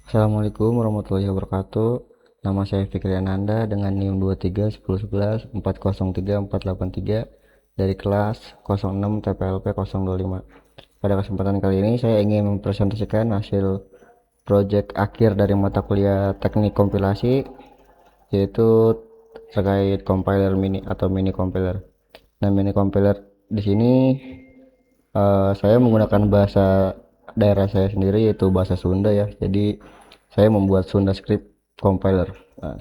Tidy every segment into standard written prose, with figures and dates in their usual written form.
Assalamualaikum warahmatullahi wabarakatuh. Nama saya Fikri Ananda dengan NIM 23 1011 403 483 dari kelas 06 TPLP 025. Pada kesempatan kali ini saya ingin mempresentasikan hasil proyek akhir dari mata kuliah teknik kompilasi, yaitu terkait compiler mini atau mini compiler. Nah, mini compiler di sini saya menggunakan bahasa daerah saya sendiri, yaitu bahasa Sunda ya. Jadi saya membuat Sunda script compiler. Nah,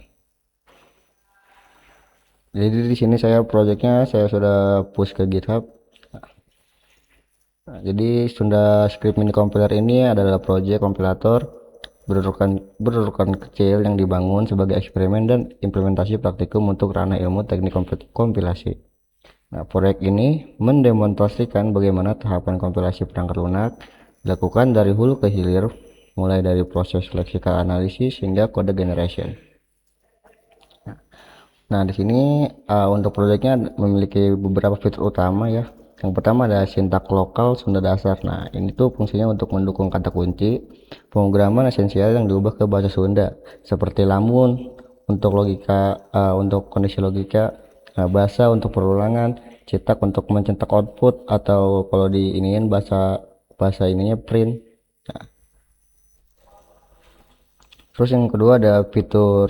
jadi di sini proyeknya saya sudah push ke GitHub. Nah, jadi Sunda script mini compiler ini adalah proyek kompilator berurutan kecil yang dibangun sebagai eksperimen dan implementasi praktikum untuk ranah ilmu teknik kompilasi. Nah, proyek ini mendemonstrasikan bagaimana tahapan kompilasi perangkat lunak dilakukan dari hulu ke hilir, mulai dari proses lexical analisis hingga code generation. Nah, di sini untuk proyeknya memiliki beberapa fitur utama ya. Yang pertama ada sintak lokal Sunda dasar. Nah, ini tuh fungsinya untuk mendukung kata kunci pemrograman esensial yang diubah ke bahasa Sunda, seperti lamun untuk logika, untuk kondisi logika, bahasa untuk perulangan, cetak untuk mencetak output, atau kalau di iniin bahasa bahasa ininya print. Nah, terus yang kedua ada fitur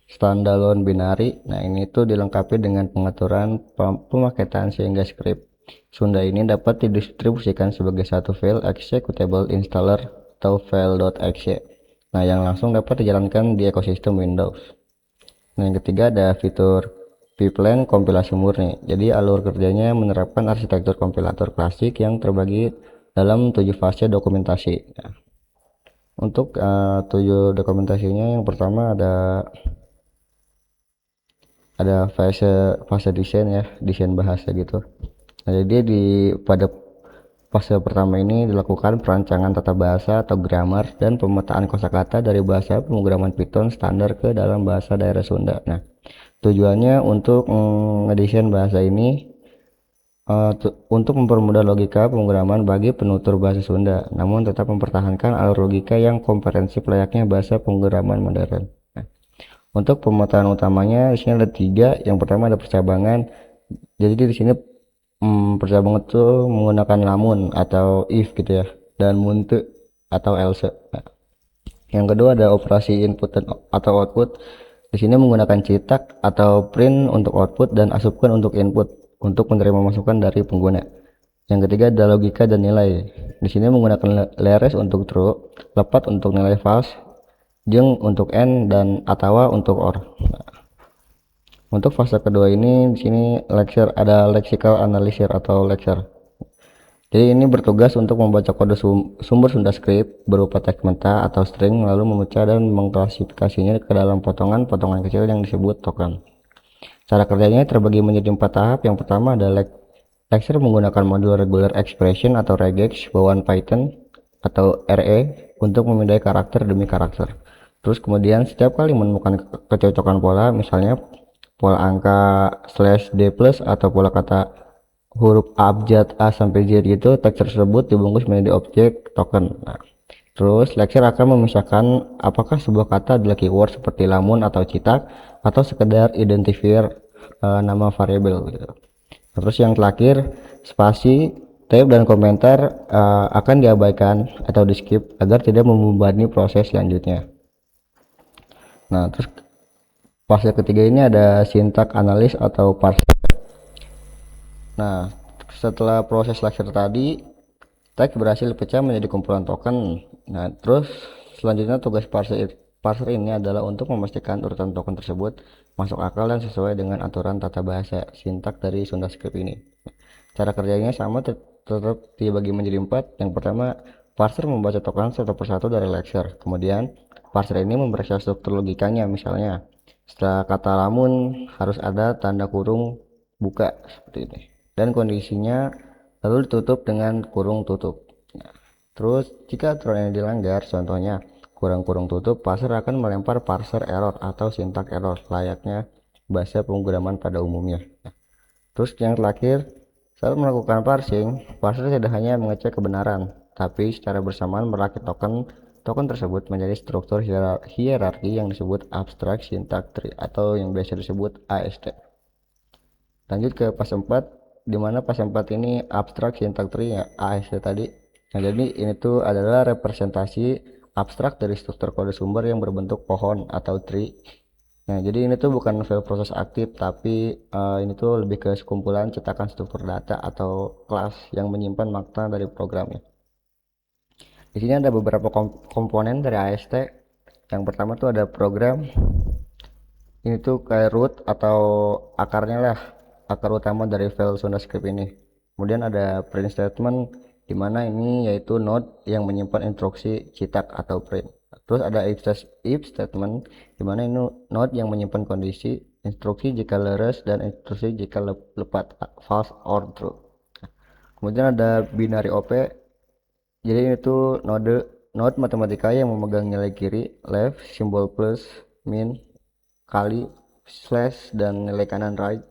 standalone binary. Nah, ini tuh dilengkapi dengan pengaturan pemaketan sehingga script Sunda ini dapat didistribusikan sebagai satu file executable installer atau file.exe. Nah, yang langsung dapat dijalankan di ekosistem Windows. Nah, yang ketiga ada fitur pipeline kompilasi murni. Jadi alur kerjanya menerapkan arsitektur kompilator klasik yang terbagi dalam 7 fase dokumentasi. Nah, untuk 7 dokumentasinya, yang pertama ada fase desain ya, desain bahasa gitu. Nah, jadi pada fase pertama ini dilakukan perancangan tata bahasa atau grammar dan pemetaan kosakata dari bahasa pemrograman Python standar ke dalam bahasa daerah Sunda. Nah, tujuannya untuk ngedesain bahasa ini untuk mempermudah logika pemrograman bagi penutur bahasa Sunda, namun tetap mempertahankan alur logika yang komprehensif layaknya bahasa pemrograman modern. Nah, untuk pemetaan utamanya di sini ada 3. Yang pertama ada percabangan. Jadi di sini percabangan itu menggunakan lamun atau if gitu ya, dan munte atau else. Nah, yang kedua ada operasi input dan atau output. Di sini menggunakan cetak atau print untuk output dan asupkan untuk input untuk menerima masukan dari pengguna. Yang ketiga ada logika dan nilai. Di sini menggunakan leres untuk true, lepat untuk nilai false, jeng untuk n, dan atawa untuk or. Nah, untuk fase kedua ini di sini ada lexical analysis atau lecture. Jadi ini bertugas untuk membaca kode sumber Sunda script berupa teks mentah atau string, lalu memecah dan mengklasifikasinya ke dalam potongan-potongan kecil yang disebut token. Cara kerjanya terbagi menjadi 4 tahap. Yang pertama adalah lecture menggunakan modul regular expression atau regex bawaan Python atau RE untuk memindai karakter demi karakter. Terus kemudian setiap kali menemukan kecocokan pola, misalnya pola angka /d plus atau pola kata huruf abjad A sampai Z gitu, teks tersebut dibungkus menjadi objek token. Nah, terus lecture akan memisahkan apakah sebuah kata adalah keyword seperti lamun atau citak, atau sekedar identifier nama variabel gitu. Terus yang terakhir, spasi, tab, dan komentar akan diabaikan atau di skip agar tidak membebani proses selanjutnya. Nah, terus fase ketiga ini ada sintak analis atau parser. Nah, setelah proses lecture tadi, tag berhasil pecah menjadi kumpulan token. Nah, terus selanjutnya tugas parser ini adalah untuk memastikan urutan token tersebut masuk akal dan sesuai dengan aturan tata bahasa sintak dari Sunda script ini. Cara kerjanya sama, tetap dibagi menjadi 4. Yang pertama, parser membaca token satu persatu dari lecture. Kemudian parser ini memeriksa struktur logikanya, misalnya setelah kata lamun harus ada tanda kurung buka seperti ini, dan kondisinya lalu ditutup dengan kurung tutup. Nah, terus jika aturan ini dilanggar, contohnya kurung tutup, parser akan melempar parser error atau sintak error layaknya bahasa pemrograman pada umumnya. Nah, terus yang terakhir, saat melakukan parsing, parser tidak hanya mengecek kebenaran, tapi secara bersamaan merakit token Token tersebut menjadi struktur hierarki yang disebut Abstract Syntax Tree atau yang biasa disebut AST. Lanjut ke fase 4, di mana fase 4 ini Abstract Syntax Tree ya, AST tadi. Nah, jadi ini tuh adalah representasi abstrak dari struktur kode sumber yang berbentuk pohon atau tree. Nah, jadi ini tuh bukan file proses aktif, tapi ini tuh lebih ke sekumpulan cetakan struktur data atau kelas yang menyimpan makna dari programnya. Di sini ada beberapa komponen dari AST. Yang pertama tuh ada program. Ini tuh kayak root atau akarnya lah, akar utama dari file SundaScript ini. Kemudian ada print statement, di mana ini yaitu node yang menyimpan instruksi cetak atau print. Terus ada if statement, di mana ini node yang menyimpan kondisi, instruksi jika leres dan instruksi jika lepat, false or true. Kemudian ada binary op, jadi itu node matematika yang memegang nilai kiri, left, simbol plus, min, kali, slash, dan nilai kanan, right.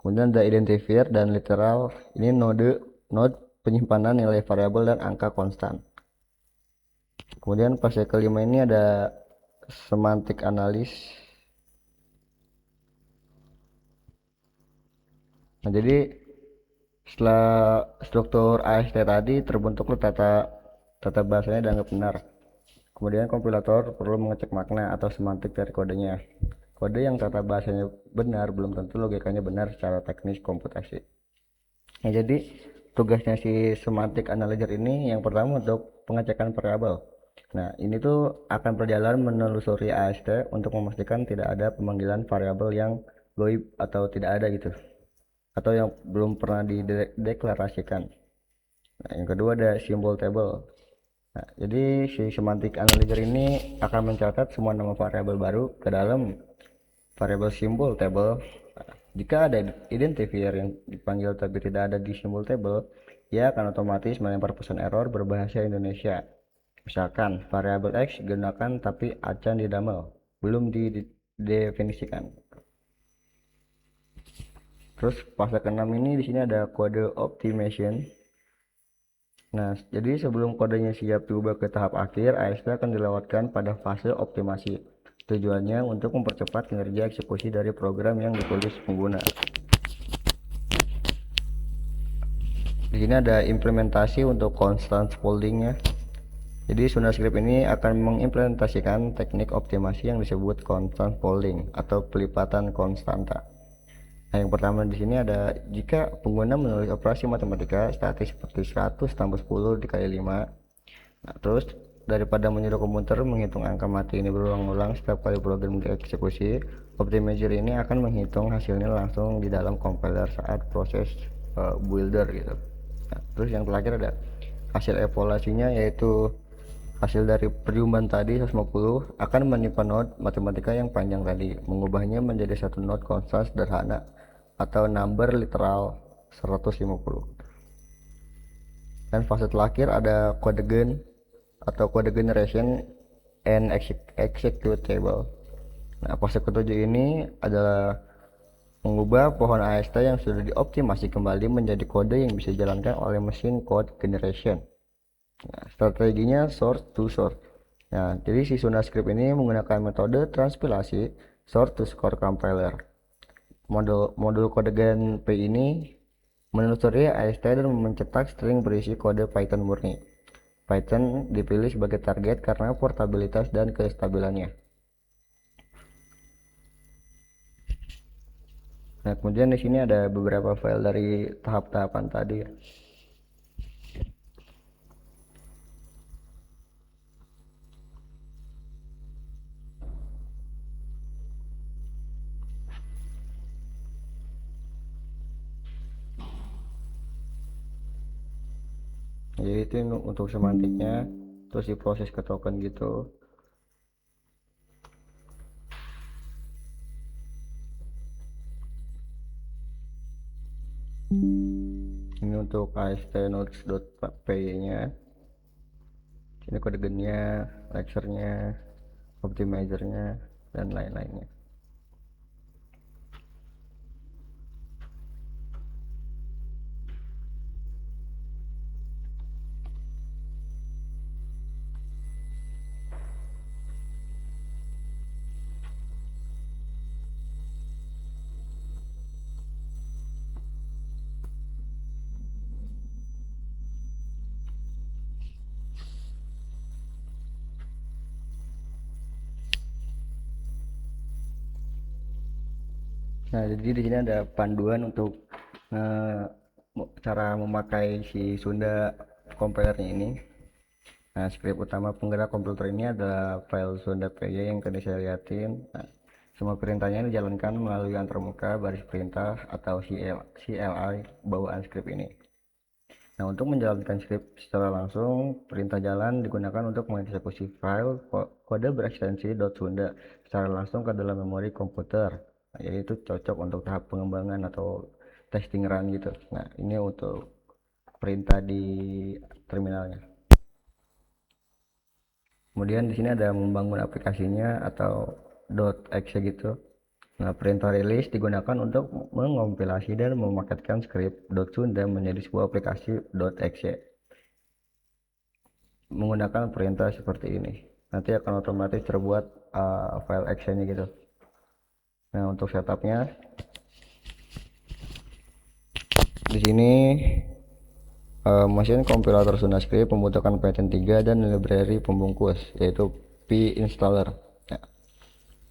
Kemudian ada identifier dan literal, ini node penyimpanan nilai variabel dan angka konstan. Kemudian fase kelima ini ada semantik analis. Nah, jadi setelah struktur AST tadi terbentuklah tata bahasanya dianggap benar. Kemudian kompilator perlu mengecek makna atau semantik dari kodenya. Kode yang tata bahasanya benar belum tentu logikanya benar secara teknis komputasi. Nah, jadi tugasnya si semantic analyzer ini yang pertama untuk pengecekan variabel. Nah, ini tuh akan berjalan menelusuri AST untuk memastikan tidak ada pemanggilan variabel yang goib atau tidak ada gitu, atau yang belum pernah dideklarasikan. Nah, yang kedua ada simbol table. Nah, jadi si semantic analyzer ini akan mencatat semua nama variabel baru ke dalam variabel simbol table. Nah, jika ada identifier yang dipanggil tapi tidak ada di simbol table, ia akan otomatis melempar pesan error berbahasa Indonesia. Misalkan variabel x gunakan tapi acan didamel, belum didefinisikan. Terus fase ke-6 ini di sini ada kode optimization. Nah, jadi sebelum kodenya siap diubah ke tahap akhir, AST akan dilewatkan pada fase optimasi. Tujuannya untuk mempercepat kinerja eksekusi dari program yang ditulis pengguna. Di sini ada implementasi untuk constant foldingnya. Jadi SundaScript ini akan mengimplementasikan teknik optimasi yang disebut constant folding atau pelipatan konstanta. Nah, yang pertama di sini ada jika pengguna menulis operasi matematika statis seperti 100 tambah 10 dikali 5. Nah, terus daripada menyuruh komputer menghitung angka mati ini berulang-ulang setiap kali program dieksekusi, optimizer ini akan menghitung hasilnya langsung di dalam compiler saat proses builder gitu. Nah, terus yang terakhir ada hasil evaluasinya, yaitu hasil dari perjumpaan tadi 150 akan menyimpan node matematika yang panjang tadi, mengubahnya menjadi satu node konstan sederhana atau number literal 150. Dan fase terakhir ada kode gen atau kode generation and executable. Nah, fase ketujuh ini adalah mengubah pohon AST yang sudah dioptimasi kembali menjadi kode yang bisa dijalankan oleh mesin code generation. Nah, strateginya sort to sort. Nah, jadi si SundaScript ini menggunakan metode transpilasi sort to score compiler. Modul kode gen P ini menelusuri AST dan mencetak string berisi kode Python murni. Python dipilih sebagai target karena portabilitas dan kestabilannya. Nah, kemudian di sini ada beberapa file dari tahap-tahapan tadi. Jadi itu untuk semantiknya, terus diproses ke token gitu. Ini untuk AST nodes.py nya. Ini kode gennya, lecture-nya, optimizer-nya, dan lain-lainnya. Nah, jadi di sini ada panduan untuk cara memakai si Sunda compilernya ini. Nah, script utama penggerak komputer ini adalah file Sunda PY yang tadi saya lihatin. Nah, semua perintahnya dijalankan melalui antarmuka baris perintah atau CLI bawaan script ini. Nah, untuk menjalankan script secara langsung, perintah jalan digunakan untuk mengeksekusi file kode berekstensi .sunda secara langsung ke dalam memori komputer. Nah, jadi itu cocok untuk tahap pengembangan atau testing run gitu. Nah, ini untuk perintah di terminalnya. Kemudian di sini ada membangun aplikasinya atau .exe gitu. Nah, perintah release digunakan untuk mengompilasi dan memaketkan script .sunda menjadi sebuah aplikasi .exe menggunakan perintah seperti ini. Nanti akan otomatis terbuat file exe-nya gitu. Nah, untuk setupnya di sini mesin kompilator SundaScript membutuhkan Python 3 dan library pembungkus yaitu pinstaller. Ya.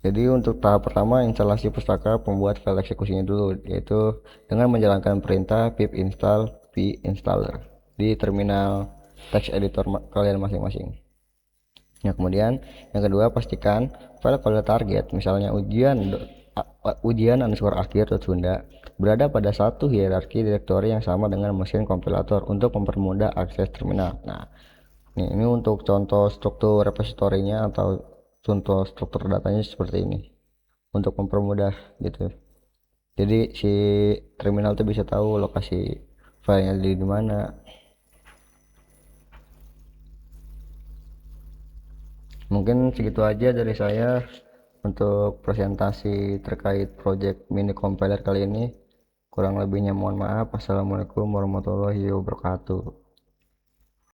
Jadi untuk tahap pertama instalasi pustaka pembuat file eksekusinya dulu, yaitu dengan menjalankan perintah pip install pinstaller di terminal text editor kalian masing-masing. Nah, kemudian yang kedua pastikan file kode target, misalnya ujian underscore akhir Sunda berada pada satu hierarki direktori yang sama dengan mesin kompilator untuk mempermudah akses terminal. Nah, ini untuk contoh struktur repositorinya atau contoh struktur datanya seperti ini untuk mempermudah gitu. Jadi si terminal itu bisa tahu lokasi filenya di mana. Mungkin segitu aja dari saya untuk presentasi terkait project mini compiler kali ini. Kurang lebihnya mohon maaf. Assalamualaikum warahmatullahi wabarakatuh.